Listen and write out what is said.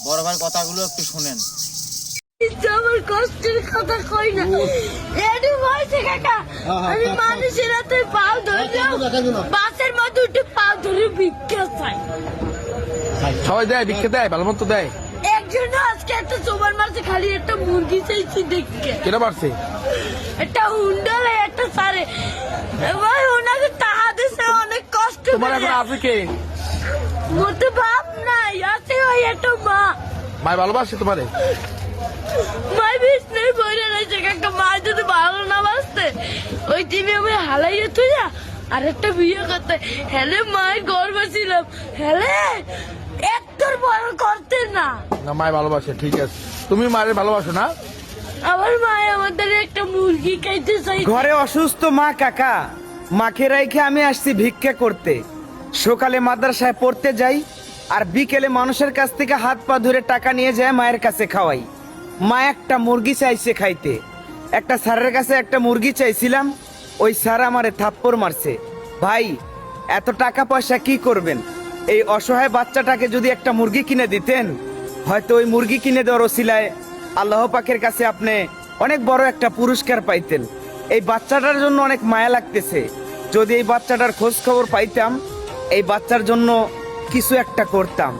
বড় ভাইয়ের কথাগুলো একটু শুনেন। আমার কষ্টের কথা কই না, এডি হইছে কাকা। আমি মানুষের হাতে পাও ধরলাম, বাসের মধ্যে উঠে পাও ধরে ভিক্ষা চাই। সবাই দেয়, ভিক্ষা দেয়, ভালো মতো দেয়। একজন আজকে একটা সোবার মারছে, খালি একটা মুরগি চাইছি দেখতে। কেন পারছে? একটা হুন্ডালে একটা সারে ভাই, ওনাকে টাকা দিছে, অনেক কষ্ট তোমার এখন করে। আছে কে? মোর তো বাপ নাই, আছে ওই একটা মা। মায় ভালোবাসে তোমারে? মাই বিষ্ণুর বইরে রয়েছে কাকা। মা যদি ভালো না বাসতে ওই টিভি আমি হালাইয়ে তুই যা আর একটা বিয়ে করতে। হেলে মায়ের গর্ব ছিলাম, হেলে একটার বড় করতে না। না, মায় ভালোবাসে, ঠিক আছে। তুমি মায়ের ভালোবাসো না? আমার মায় আমাদের একটা মুরগি খাইতে চাই। ঘরে অসুস্থ মা কাকা, মাকে রেখে আমি আসছি ভিক্ষা করতে। সকালে মাদ্রাসায় পড়তে যাই আর বিকেলে মানুষের কাছ থেকে হাত পা ধরে টাকা নিয়ে যায় মায়ের কাছে খাওয়াই। মা একটা মুরগি চাইছে খাইতে, একটা স্যারের কাছে একটা মুরগি চাইছিলাম, ওই স্যার আমারে থাপ্পড় মারছে। ভাই, এত টাকা পয়সা কি করবেন? এই অসহায় বাচ্চাটাকে যদি একটা মুরগি কিনে দিতেন, হয়তো ওই মুরগি কিনে দেওয়ার ওসিলায় আল্লাহ পাকের কাছে আপনি অনেক বড় একটা পুরস্কার পাইতেন। এই বাচ্চাটার জন্য অনেক মায়া লাগতেছে। যদি এই বাচ্চাটার খোঁজ খবর পাইতাম, এই বাচ্চার জন্য কিছু একটা করতাম।